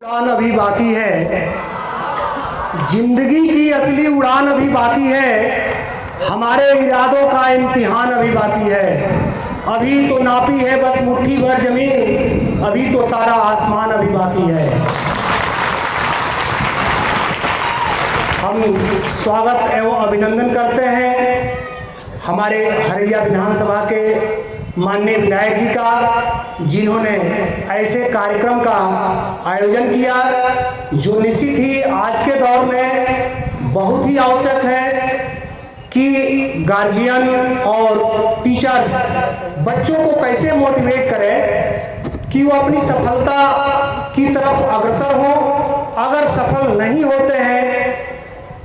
उड़ान अभी बाकी है, जिंदगी की असली उड़ान अभी बाकी है, हमारे इरादों का इम्तिहान अभी बाकी है। अभी तो नापी है बस मुट्ठी भर जमीन, अभी तो सारा आसमान अभी बाकी है। हम स्वागत एवं अभिनंदन करते हैं हमारे हरैया विधानसभा के माननीय विधायक जी का, जिन्होंने ऐसे कार्यक्रम का आयोजन किया जो निश्चित ही आज के दौर में बहुत ही आवश्यक है कि गार्जियन और टीचर्स बच्चों को कैसे मोटिवेट करें कि वो अपनी सफलता की तरफ अग्रसर हो। अगर सफल नहीं होते हैं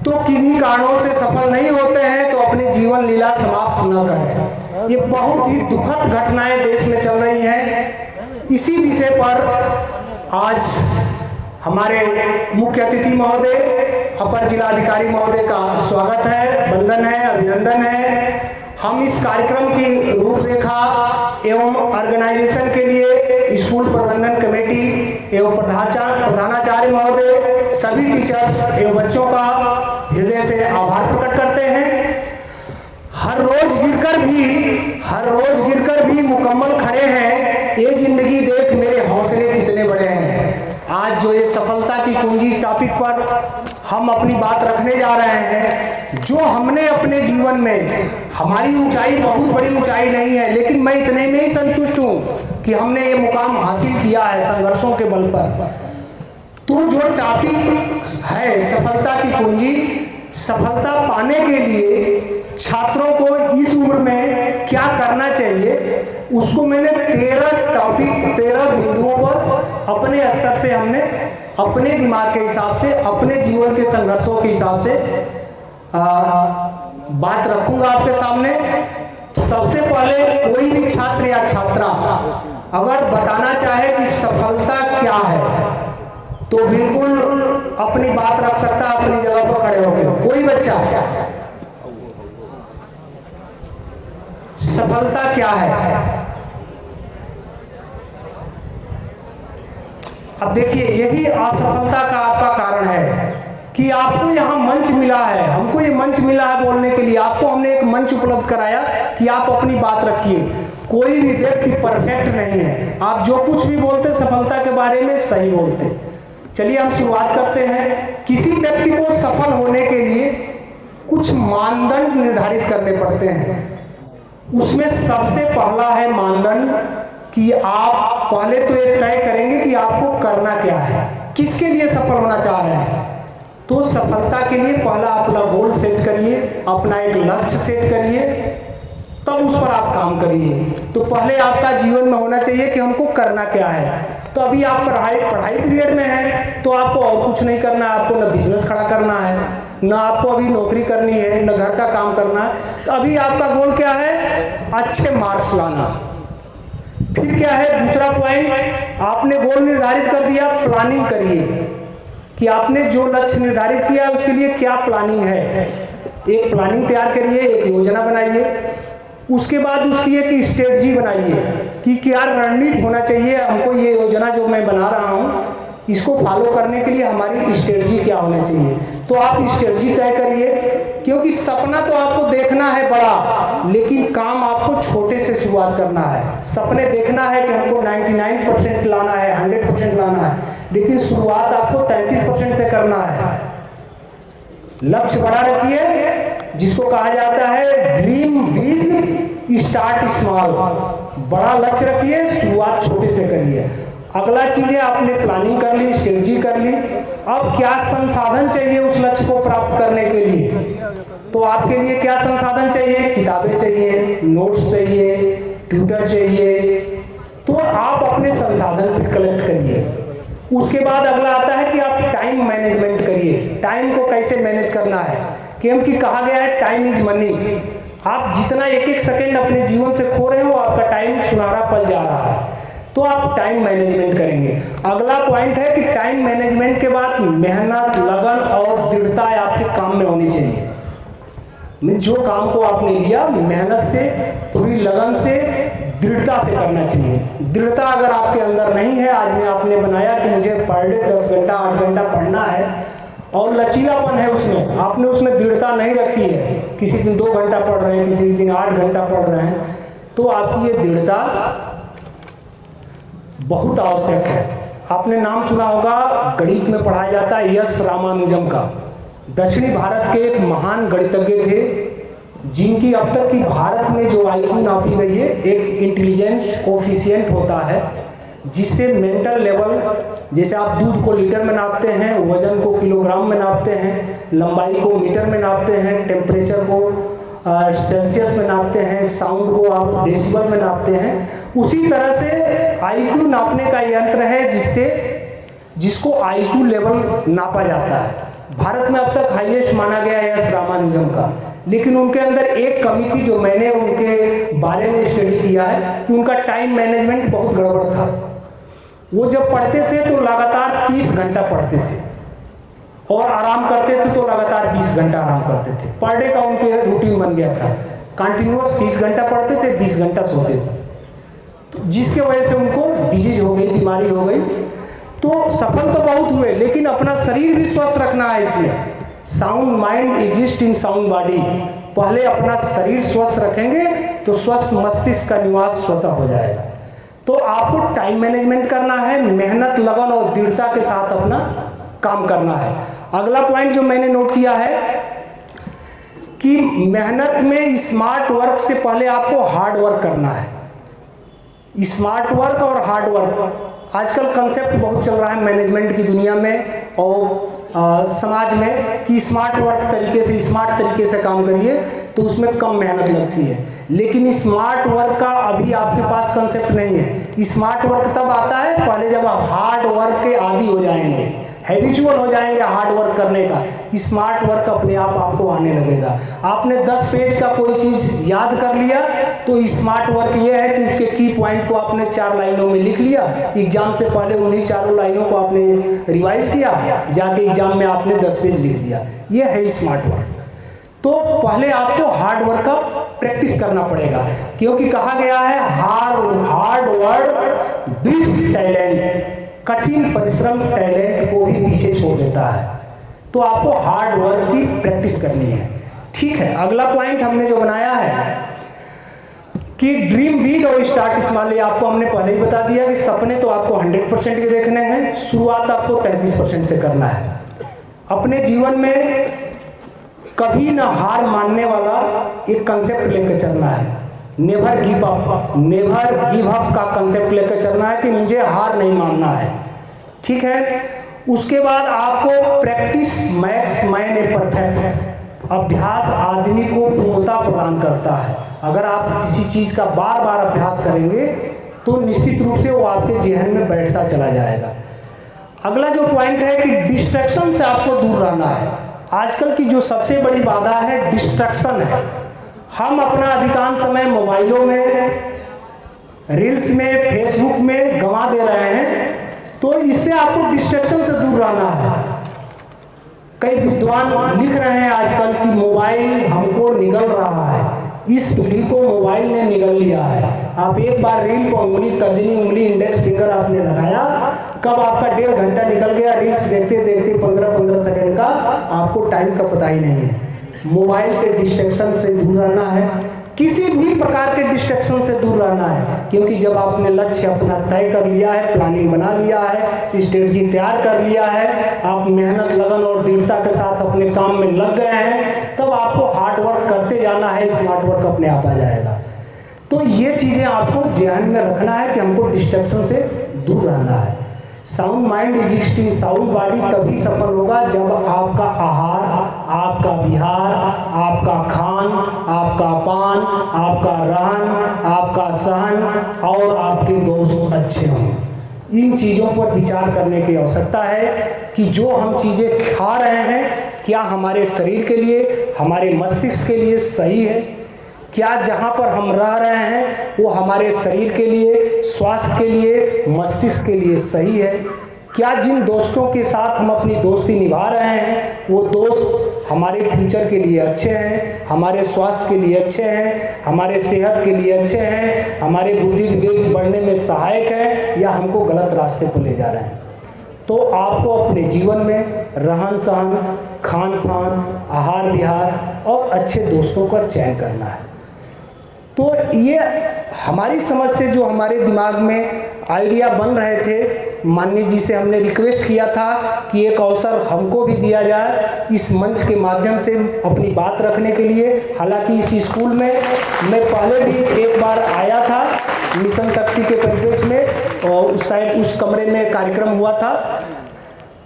तो किन्हीं कारणों से सफल नहीं होते हैं तो अपनी जीवन लीला समाप्त न करें। ये बहुत ही दुखद घटनाएं देश में चल रही हैं। इसी विषय पर आज हमारे मुख्य अतिथि महोदय, अपर जिलाधिकारी महोदय का स्वागत है, वंदन है, अभिनंदन है। हम इस कार्यक्रम की रूपरेखा एवं ऑर्गेनाइजेशन के लिए स्कूल प्रबंधन कमेटी एवं प्रधानाचार्य महोदय, सभी टीचर्स एवं बच्चों का हृदय से आभार प्रकट करते हैं। हर रोज गिरकर भी मुकम्मल खड़े हैं, ये जिंदगी देख मेरे हौसले कितने बड़े हैं। आज जो ये सफलता की कुंजी टॉपिक पर हम अपनी बात रखने जा रहे हैं, जो हमने अपने जीवन में, हमारी ऊंचाई बहुत बड़ी ऊंचाई नहीं है, लेकिन मैं इतने में ही संतुष्ट हूँ कि हमने ये मुकाम हासिल किया है संघर्षों के बल पर। तो जो टॉपिक है सफलता की कुंजी, सफलता पाने के लिए छात्रों को इस उम्र में क्या करना चाहिए, उसको मैंने 13 बिंदुओं पर अपने स्तर से, हमने अपने दिमाग के हिसाब से, अपने जीवन के संघर्षों के हिसाब से बात रखूंगा आपके सामने। सबसे पहले कोई भी छात्र या छात्रा अगर बताना चाहे कि सफलता क्या है तो बिल्कुल अपनी बात रख सकता है अपनी जगह पर खड़े होकर। कोई बच्चा सफलता क्या है? अब देखिए, यही असफलता का आपका कारण है कि आपको यहाँ मंच मिला है, हमको ये मंच मिला है बोलने के लिए, आपको हमने एक मंच उपलब्ध कराया कि आप अपनी बात रखिए। कोई भी व्यक्ति परफेक्ट नहीं है, आप जो कुछ भी बोलते सफलता के बारे में सही बोलते। चलिए हम शुरुआत करते हैं। किसी व्यक्ति को सफल होने के लिए कुछ मानदंड निर्धारित करने पड़ते हैं। उसमें सबसे पहला है मानदंड कि आप पहले तो ये तय करेंगे कि आपको करना क्या है, किसके लिए सफल होना चाह रहे हैं। तो सफलता के लिए पहला अपना गोल सेट करिए, अपना एक लक्ष्य सेट करिए, तब उस पर आप काम करिए। तो पहले आपका जीवन में होना चाहिए कि हमको करना क्या है। तो अभी आप पढ़ाई पीरियड में हैं तो आपको और कुछ नहीं करना है, आपको न बिजनेस खड़ा करना है, न आपको अभी नौकरी करनी है, न घर का काम करना है। तो अभी आपका गोल क्या है? अच्छे मार्क्स लाना। फिर क्या है दूसरा पॉइंट, आपने गोल निर्धारित कर दिया, प्लानिंग करिए कि आपने जो लक्ष्य निर्धारित किया उसके लिए क्या प्लानिंग है। एक प्लानिंग तैयार करिए, एक योजना बनाइए। उसके बाद उसकी एक स्ट्रेटजी बनाइए कि क्या रणनीति होना चाहिए हमको। ये योजना जो मैं बना रहा हूँ इसको फॉलो करने के लिए हमारी स्ट्रेटजी क्या होना चाहिए। तो आप स्ट्रेटजी तय करिए, क्योंकि सपना तो आपको देखना है बड़ा, लेकिन काम आपको छोटे से शुरुआत करना है। सपने देखना है कि हमको 99% लाना है, 100% लाना है, लेकिन शुरुआत आपको 33% से करना है। लक्ष्य बड़ा रखिए, जिसको कहा जाता है ड्रीम बिग स्टार्ट स्मॉल। बड़ा लक्ष्य रखिए, शुरुआत छोटे से करिए। अगला चीज है, आपने प्लानिंग कर ली, स्ट्रेटजी कर ली, अब क्या संसाधन चाहिए उस लक्ष्य को प्राप्त करने के लिए। तो आपके लिए क्या संसाधन चाहिए? किताबें चाहिए, नोट्स चाहिए, ट्यूटर चाहिए। तो आप अपने संसाधन फिर कलेक्ट करिए। उसके बाद अगला आता है कि आप टाइम मैनेजमेंट करिए। टाइम को कैसे मैनेज करना है, क्योंकि कहा गया है टाइम इज मनी। आप जितना एक सेकंड अपने जीवन से खो रहे हो, आपका टाइम सुनहरा पल जा रहा है। तो आप टाइम मैनेजमेंट करेंगे। अगला पॉइंट है कि टाइम मैनेजमेंट के बाद मेहनत, लगन और दृढ़ता आपके काम में होनी चाहिए। जो काम को आपने लिया, मेहनत से, पूरी लगन से, दृढ़ता से करना चाहिए। दृढ़ता अगर आपके अंदर नहीं है, आज में आपने बनाया कि मुझे पर डे 10 घंटा 8 घंटा पढ़ना है और लचीलापन है उसमें, आपने उसमें दृढ़ता नहीं रखी है, किसी दिन 2 घंटा पढ़ रहे हैं, किसी दिन 8 घंटा पढ़ रहे हैं, तो आपकी ये दृढ़ता बहुत आवश्यक है। आपने नाम सुना होगा, गणित में पढ़ाया जाता है एस रामानुजम का। दक्षिणी भारत के एक महान गणितज्ञ थे, जिनकी अब तक की भारत में जो IQ नापी गई है, एक इंटेलिजेंस कोफिशिएंट होता है जिससे मेंटल लेवल, जैसे आप दूध को लीटर में नापते हैं, वजन को किलोग्राम में नापते हैं, लंबाई को मीटर में नापते हैं, टेम्परेचर को सेल्सियस में नापते हैं, साउंड को आप डेसिबल में नापते हैं, उसी तरह से IQ नापने का यंत्र है जिसको IQ लेवल नापा जाता है। भारत में अब तक हाईएस्ट माना गया है एस रामानुजम का, लेकिन उनके अंदर एक कमी थी जो मैंने उनके बारे में स्टडी किया है कि उनका टाइम मैनेजमेंट बहुत गड़बड़ था। वो जब पढ़ते थे तो लगातार 30 घंटा पढ़ते थे और आराम करते थे तो लगातार 20 घंटा आराम करते थे। पर डे का उनके रूटीन बन गया था, कंटिन्यूअस 30 घंटा पढ़ते थे, 20 घंटा सोते थे, तो जिसके वजह से उनको डिजीज हो गई, बीमारी हो गई। तो सफल तो बहुत हुए, लेकिन अपना शरीर भी स्वस्थ रखना है। इसमें sound mind exist in sound body, पहले अपना शरीर स्वस्थ रखेंगे तो स्वस्थ मस्तिष्क का निवास स्वतः हो जाएगा। तो आपको टाइम मैनेजमेंट करना है, मेहनत लगन और दृढ़ता के साथ अपना काम करना है। अगला पॉइंट जो मैंने नोट किया है कि मेहनत में स्मार्ट वर्क से पहले आपको हार्ड वर्क करना है। स्मार्ट वर्क और हार्ड वर्क आजकल कंसेप्ट बहुत चल रहा है मैनेजमेंट की दुनिया में और समाज में कि स्मार्ट वर्क तरीके से, स्मार्ट तरीके से काम करिए तो उसमें कम मेहनत लगती है। लेकिन स्मार्ट वर्क का अभी आपके पास कंसेप्ट नहीं है। स्मार्ट वर्क तब आता है पहले जब आप हार्ड वर्क के आदी हो जाएंगे, हैबिचुअल हो जाएंगे हार्ड वर्क करने का। स्मार्ट वर्क अपने आप आपको आने लगेगा। आपने 10 पेज का कोई चीज़ याद कर लिया तो स्मार्ट वर्क ये है कि उसके की पॉइंट को आपने 4 लाइनों में लिख लिया, एग्जाम से पहले उन्हीं 4 लाइनों को आपने रिवाइज किया, जाके एग्जाम में आपने 10 पेज लिख दिया। ये है स्मार्ट वर्क। तो पहले आपको हार्ड वर्क का प्रैक्टिस करना पड़ेगा, क्योंकि कहा गया है हार्ड वर्क बीट्स टैलेंट, कठिन परिश्रम टैलेंट को भी पीछे छोड़ देता है। तो आपको हार्ड वर्क की प्रैक्टिस करनी है। ठीक है, अगला पॉइंट हमने जो बनाया है कि ड्रीम बिग और स्टार्ट स्मॉल, आपको हमने पहले ही बता दिया कि सपने तो आपको 100% के देखने हैं, शुरुआत आपको 33% से करना है। अपने जीवन में कभी ना हार मानने वाला एक कंसेप्ट लेकर चलना है। नेवर गिव अप का कंसेप्ट लेकर चलना है कि मुझे हार नहीं मानना है। ठीक है, उसके बाद आपको practice max man a perfect, अभ्यास आदमी को पूर्णता प्रदान करता है। अगर आप किसी चीज़ का बार बार अभ्यास करेंगे तो निश्चित रूप से वो आपके जहन में बैठता चला जाएगा। अगला जो पॉइंट है कि डिस्ट्रैक्शन से आपको दूर रहना है। आजकल की जो सबसे बड़ी बाधा है डिस्ट्रैक्शन है। हम अपना अधिकांश समय मोबाइलों में, रील्स में, फेसबुक में गंवा दे रहे हैं, तो इससे आपको डिस्ट्रैक्शन से दूर रहना है। कई विद्वान लिख रहे हैं आजकल कि मोबाइल हमको निगल रहा है, इस पीढ़ी को मोबाइल ने निगल लिया है। आप एक बार रील को उंगली, तर्जनी उंगली, इंडेक्स फिंगर आपने लगाया, कब आपका 1.5 घंटा निकल गया रील्स देखते देखते, 15-15 सेकंड का, आपको टाइम का पता ही नहीं है। मोबाइल के डिस्ट्रैक्शन से दूर रहना है, किसी भी प्रकार के डिस्ट्रैक्शन से दूर रहना है, क्योंकि जब आपने लक्ष्य अपना तय कर लिया है, प्लानिंग बना लिया है, स्ट्रेटजी तैयार कर लिया है, आप मेहनत लगन और दृढ़ता के साथ अपने काम में लग गए हैं, तब आपको हार्ड वर्क करते जाना है, स्मार्ट वर्क अपने आप आ जाएगा। तो ये चीज़ें आपको ध्यान में रखना है कि हमको डिस्ट्रैक्शन से दूर रहना है। Sound mind exist in sound body तभी सफल होगा जब आपका आहार, आपका विहार, आपका खान, आपका पान, आपका रहन, आपका सहन और आपके दोस्त अच्छे हों। इन चीज़ों पर विचार करने की आवश्यकता है कि जो हम चीज़ें खा रहे हैं क्या हमारे शरीर के लिए, हमारे मस्तिष्क के लिए सही है, क्या जहाँ पर हम रह रहे हैं वो हमारे शरीर के लिए, स्वास्थ्य के लिए, मस्तिष्क के लिए सही है, क्या जिन दोस्तों के साथ हम अपनी दोस्ती निभा रहे हैं वो दोस्त हमारे फ्यूचर के लिए अच्छे हैं, हमारे स्वास्थ्य के लिए अच्छे हैं, हमारे सेहत के लिए अच्छे हैं, हमारे बुद्धि विवेक बढ़ने में सहायक है, या हमको गलत रास्ते पर ले जा रहे हैं। तो आपको अपने जीवन में रहन सहन, खान पान, आहार विहार और अच्छे दोस्तों का चयन करना है। तो ये हमारी समझ से जो हमारे दिमाग में आइडिया बन रहे थे, माननीय जी से हमने रिक्वेस्ट किया था कि एक अवसर हमको भी दिया जाए इस मंच के माध्यम से अपनी बात रखने के लिए। हालांकि इस स्कूल में मैं पहले भी एक बार आया था मिशन शक्ति के परिपेक्ष में, और उस साइड उस कमरे में कार्यक्रम हुआ था।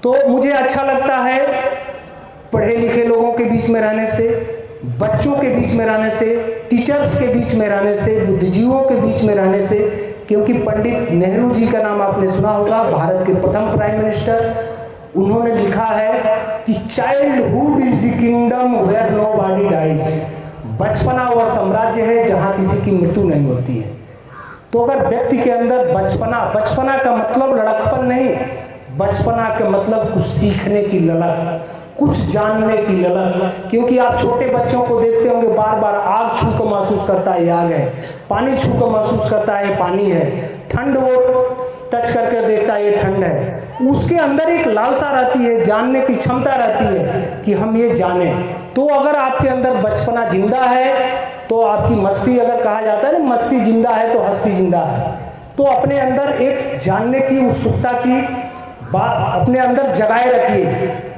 तो मुझे अच्छा लगता है पढ़े लिखे लोगों के बीच में रहने से, बच्चों के बीच में रहने से, टीचर्स के बीच में रहने से, बुद्धिजीवियों के बीच में रहने से, क्योंकि पंडित नेहरू जी का नाम आपने सुना होगा, भारत के प्रथम प्राइम मिनिस्टर। उन्होंने लिखा है कि childhood is the kingdom where nobody dies. बचपना वह साम्राज्य है जहाँ किसी की मृत्यु नहीं होती है। तो अगर व्यक्ति के अंदर बचपना का मतलब लड़कपन नहीं, बचपना का मतलब कुछ सीखने की ललक, कुछ जानने की ललक। क्योंकि आप छोटे बच्चों को देखते होंगे, बार बार आग छू कर महसूस करता है आग है, पानी छू कर महसूस करता है पानी है, ठंड वो टच करके देखता है ये ठंड है। उसके अंदर एक लालसा रहती है, जानने की क्षमता रहती है कि हम ये जानें। तो अगर आपके अंदर बचपना जिंदा है तो आपकी मस्ती, अगर कहा जाता है ना मस्ती जिंदा है तो हस्ती जिंदा है, तो अपने अंदर एक जानने की उत्सुकता की बात अपने अंदर जगाए रखिए,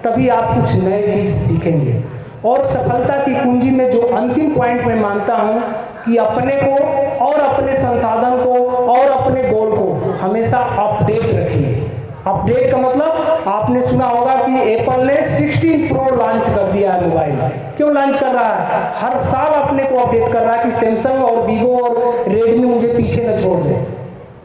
तभी आप कुछ नए चीज़ सीखेंगे। और सफलता की कुंजी में जो अंतिम पॉइंट मैं मानता हूँ कि अपने को और अपने संसाधन को और अपने गोल को हमेशा अपडेट रखिए। अपडेट का मतलब आपने सुना होगा कि एप्पल ने 16 प्रो लॉन्च कर दिया है मोबाइल। क्यों लॉन्च कर रहा है? हर साल अपने को अपडेट कर रहा है कि सैमसंग और वीवो और रेडमी मुझे पीछे न छोड़ दे।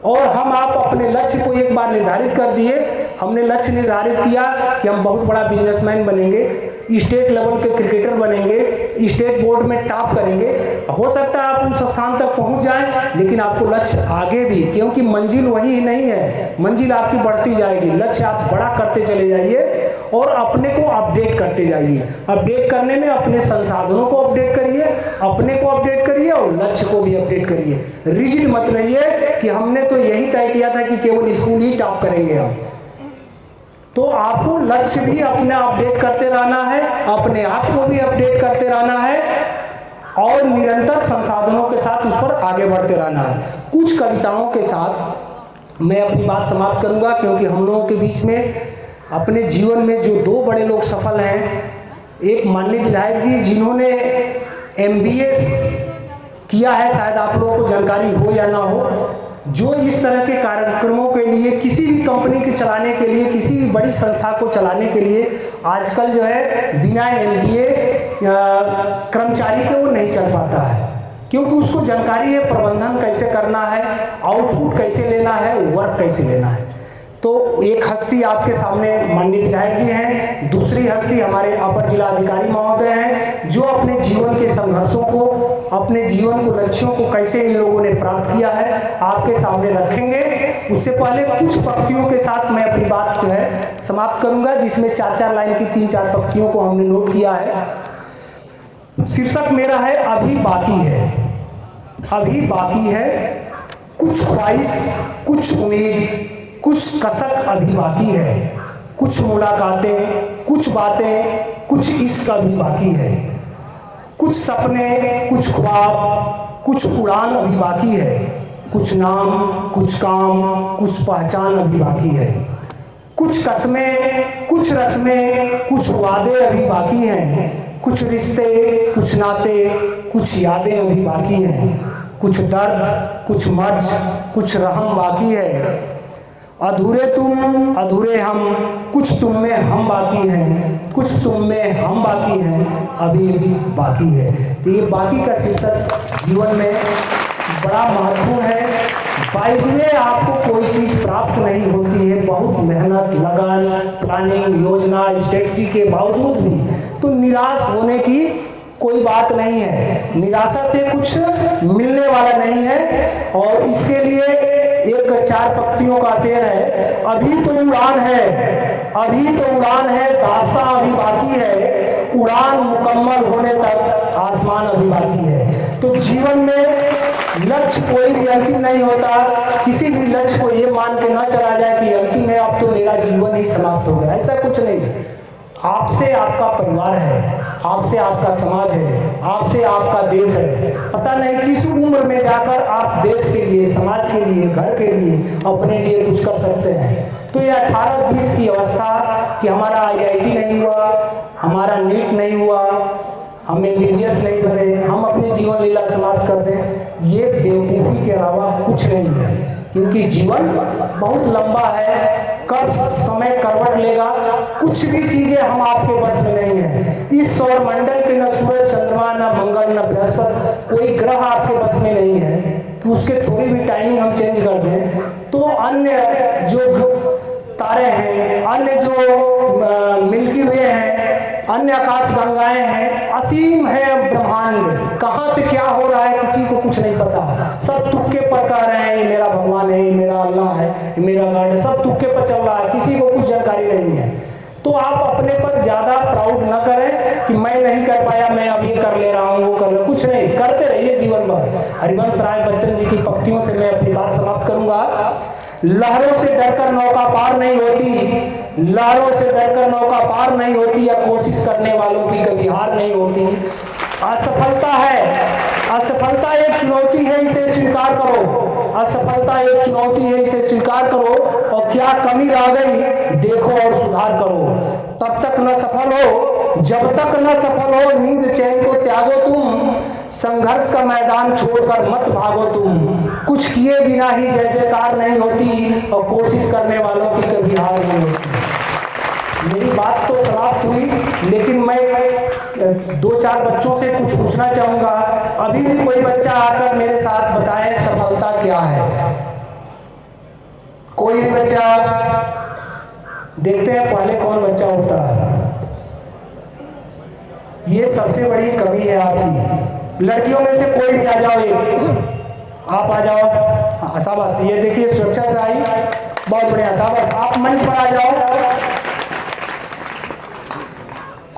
और हम आप अपने लक्ष्य को एक बार निर्धारित कर दिए। हमने लक्ष्य निर्धारित किया कि हम बहुत बड़ा बिजनेसमैन बनेंगे, स्टेट लेवल के क्रिकेटर बनेंगे, स्टेट बोर्ड में टॉप करेंगे। हो सकता है आप उस स्थान तक पहुंच जाएं, लेकिन आपको लक्ष्य आगे भी, क्योंकि मंजिल वही नहीं है, मंजिल आपकी बढ़ती जाएगी। लक्ष्य आप बड़ा करते चले जाइए और अपने को अपडेट करते जाइए। अपडेट करने में अपने संसाधनों को अपडेट करिए, अपने को अपडेट करिए और लक्ष्य को भी अपडेट करिए। रिजिड मत रहिए कि हमने तो यही तय किया था कि केवल स्कूल ही टॉप करेंगे हम। तो आपको लक्ष्य भी अपना अपडेट करते रहना है, अपने आप को भी अपडेट करते रहना है और निरंतर संसाधनों के साथ उस पर आगे बढ़ते रहना है। कुछ कविताओं के साथ मैं अपनी बात समाप्त करूंगा, क्योंकि हम लोगों के बीच में अपने जीवन में जो दो बड़े लोग सफल हैं, एक माननीय विधायक जी जिन्होंने MBA किया है, शायद आप लोगों को जानकारी हो या ना हो, जो इस तरह के कार्यक्रमों के लिए, किसी भी कंपनी के चलाने के लिए, किसी भी बड़ी संस्था को चलाने के लिए आजकल जो है बिना MBA कर्मचारी के वो नहीं चल पाता है, क्योंकि उसको जानकारी है प्रबंधन कैसे करना है, आउटपुट कैसे लेना है, वर्क कैसे लेना है। तो एक हस्ती आपके सामने माननीय विधायक जी हैं, दूसरी हस्ती हमारे अपर जिला अधिकारी महोदय हैं, जो अपने जीवन के संघर्षों को, अपने जीवन को, लक्ष्यों को कैसे इन लोगों ने प्राप्त किया है आपके सामने रखेंगे। उससे पहले कुछ पंक्तियों के साथ मैं अपनी बात जो है समाप्त करूंगा, जिसमें 4-4 लाइन की 3-4 पंक्तियों को हमने नोट किया है। शीर्षक मेरा है अभी बाकी है। अभी बाकी है, कुछ ख्वाहिश, कुछ उम्मीद, कुछ कसक अभी बाकी है, कुछ मुलाकातें, कुछ बातें, कुछ इश्क अभी बाकी है, कुछ सपने, कुछ ख्वाब, कुछ उड़ान अभी बाकी है, कुछ नाम, कुछ काम, कुछ पहचान अभी बाकी है, कुछ कसमें, कुछ रस्में, कुछ वादे अभी बाकी हैं, कुछ रिश्ते, कुछ नाते, कुछ यादें अभी बाकी हैं, कुछ दर्द, कुछ मर्ज, कुछ रहम बाकी है। अधूरे तुम, अधूरे हम, कुछ तुम में हम बाकी हैं, कुछ तुम में हम बाकी हैं, अभी बाकी है। तो ये बाकी का शीर्षक जीवन में बड़ा महत्वपूर्ण है। बाय द वे आपको कोई चीज़ प्राप्त नहीं होती है, बहुत मेहनत, लगन, प्लानिंग, योजना, स्ट्रेटजी के बावजूद भी, तो निराश होने की कोई बात नहीं है। निराशा से कुछ मिलने वाला नहीं है, और इसके लिए एक 4 पंक्तियों का शेर है, अभी तो उड़ान है, अभी तो उड़ान है, दास्तां अभी बाकी है, उड़ान मुकम्मल होने तक आसमान अभी बाकी है। तो जीवन में लक्ष्य कोई भी अंतिम नहीं होता। किसी भी लक्ष्य को ये मान के ना चला जाए कि अंतिम है, अब तो मेरा जीवन ही समाप्त हो गया, ऐसा कुछ नहीं। आपसे आपका परिवार है, आपसे आपका समाज है, आपसे आपका देश है। पता नहीं किस उम्र में जाकर आप देश के लिए, समाज के लिए, घर के लिए, अपने लिए कुछ कर सकते हैं। तो ये 18-20 की अवस्था कि हमारा IIT नहीं हुआ, हमारा नीट नहीं हुआ, हम MBBS नहीं बने, हम अपनी जीवन लीला समाप्त कर दें, ये बेवकूफ़ी के अलावा कुछ नहीं है। क्योंकि जीवन बहुत लंबा है, कब समय करवट लेगा, कुछ भी चीजें हम आपके बस में नहीं है। इस सौरमंडल के न सूरज, चंद्रमा, न मंगल, न बृहस्पति, कोई ग्रह आपके बस में नहीं है कि उसके थोड़ी भी टाइमिंग हम चेंज कर दें। तो अन्य जो तारे हैं, अन्य जो मिल्की वे हैं, अन्य आकाश गंगाएं हैं, असीम है ब्रह्मांड, कहाँ से क्या हो रहा है किसी को कुछ नहीं पता। सब तुक्के पर कह रहे हैं ये मेरा भगवान है, ये मेरा अल्लाह है, ये मेरा गॉड है, सब तुक्के पर चल रहा है, किसी को कुछ जानकारी नहीं है। तो आप अपने पर ज्यादा प्राउड न करें कि मैं नहीं कर पाया, मैं अब ये कर ले रहा हूँ, वो कर ले, कुछ नहीं, करते रहिए जीवन भर। हरिवंश राय बच्चन जी की पंक्तियों से मैं अपनी बात समाप्त करूंगा। लहरों से डरकर नौका पार नहीं होती, लहरों से डरकर नौका पार नहीं होती, या कोशिश करने वालों की कभी हार नहीं होती। असफलता है, असफलता एक चुनौती है, इसे स्वीकार करो। असफलता एक चुनौती है, इसे स्वीकार करो, और क्या कमी रह गई देखो और सुधार करो। तब तक न सफल हो जब तक न सफल हो, नींद चैन को त्यागो तुम, संघर्ष का मैदान छोड़कर मत भागो तुम। कुछ किए बिना ही जय जयकार नहीं होती, और कोशिश करने वालों की कभी हार नहीं होती। मेरी बात तो समाप्त हुई, लेकिन मैं 2-4 बच्चों से कुछ पूछना चाहूंगा। अभी भी कोई बच्चा आकर मेरे साथ बताए सफलता क्या है। कोई भी बच्चा, देखते हैं पहले कौन बच्चा होता है। ये सबसे बड़ी कमी है आपकी। लड़कियों में से कोई भी आ जाओ, एक आप आ जाओ। हाँ शाबाश, ये देखिए सुरक्षा से आई, बहुत बढ़िया, शाबाश। आप मंच पर आ जाओ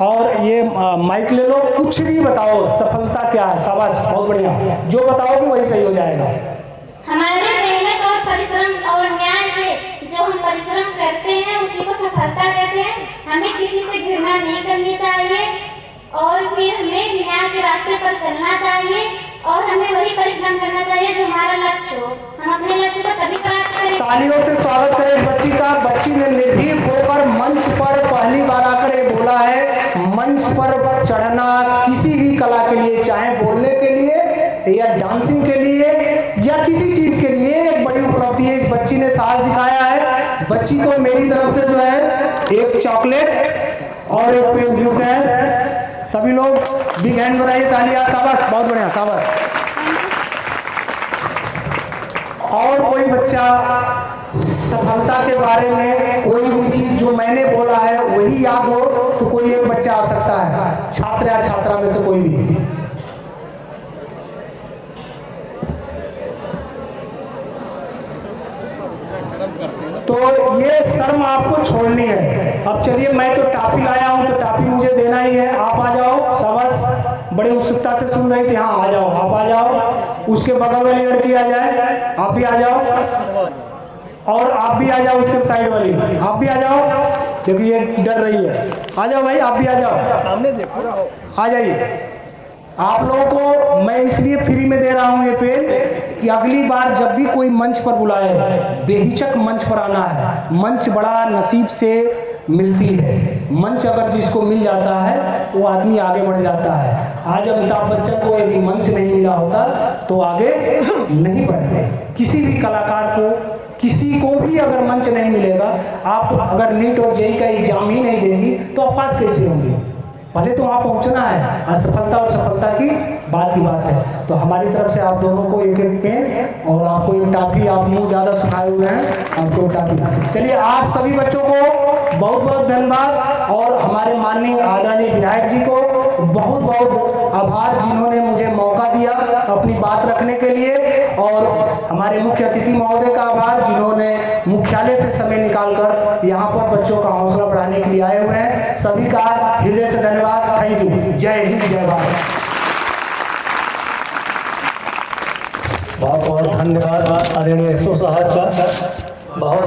और ये माइक ले लो, कुछ भी बताओ सफलता क्या है। शाबाश, बहुत बढ़िया, जो बताओगे वही सही हो जाएगा। हमारे मेहनत और परिश्रम और न्याय से जो हम परिश्रम करते हैं उसी को सफलता कहते हैं। हमें किसी से घृणा नहीं करनी चाहिए, और फिर हमें न्याय के रास्ते पर चलना चाहिए, और हमें वही परिश्रम करना चाहिए जो हमारा लक्ष्य हो। हम अपने लक्ष्य को तभी प्राप्त करें। तालियों से स्वागत करें इस बच्ची का। बच्ची ने निर्भीक होकर मंच पर पहली बार आकर ये बोला है। मंच पर चढ़ना किसी भी कला के लिए, चाहे बोलने के लिए या डांसिंग के लिए या किसी चीज के लिए, एक बड़ी उपलब्धि है। इस बच्ची ने साहस दिखाया है। बच्ची को मेरी तरफ से जो है एक चॉकलेट और एक पेन गिफ्ट है। सभी लोग बिग हैंड बताइए, तालियां, शाबाश, बहुत बढ़िया, शाबाश। और कोई बच्चा सफलता के बारे में कोई भी चीज जो मैंने बोला है वही याद हो तो कोई एक बच्चा आ सकता है, छात्र या छात्रा में से कोई भी। तो ये शर्म आपको छोड़नी है। अब चलिए, मैं तो टाफी लाया हूं तो टाफी मुझे देना ही है। आप आ जाओ, शाबाश, बड़ी उत्सुकता से सुन रही थी। हाँ आ जाओ, आप आ जाओ। उसके बगल वाली लड़की आ जाए, आप भी आ जाओ, और आप भी आ जाओ। उसके साइड वाली आप भी आ जाओ, क्योंकि ये डर रही है। आ जाओ भाई, आप भी आ जाओ, सामने देखो, आ जाइए। आप लोगों को मैं इसलिए फ्री में दे रहा हूं ये पेन कि अगली बार जब भी कोई मंच पर बुलाए, बेहिचक मंच पर आना है। मंच बड़ा नसीब से मिलती है। मंच अगर जिसको मिल जाता है वो आदमी आगे बढ़ जाता है। आज अमिताभ बच्चन को यदि मंच नहीं मिला होता तो आगे नहीं बढ़ते। किसी भी कलाकार को, किसी को भी अगर मंच नहीं मिलेगा, आप अगर नीट और जेईई का एग्जाम ही नहीं देंगी तो आप पास कैसे होंगे? पहले तो वहाँ पहुँचना है। असफलता और सफलता की बात है। तो हमारी तरफ से आप दोनों को एक एक पेन और आपको एक टाफी, आप मुँह ज़्यादा सुखाए हुए हैं, आपको टाफी। चलिए, आप सभी बच्चों को बहुत बहुत धन्यवाद, और हमारे माननीय आदरणीय विधायक जी को बहुत बहुत आभार जिन्होंने मुझे मौका दिया अपनी बात रखने के लिए, और हमारे मुख्य अतिथि महोदय का आभार जिन्होंने मुख्यालय से समय निकालकर यहाँ पर बच्चों का हौसला बढ़ाने के लिए आए हुए हैं। सभी का हृदय से धन्यवाद। Thank you. जय हिंद, जय भारत। बहुत बहुत धन्यवाद आदरणीय सुसहाय बहुत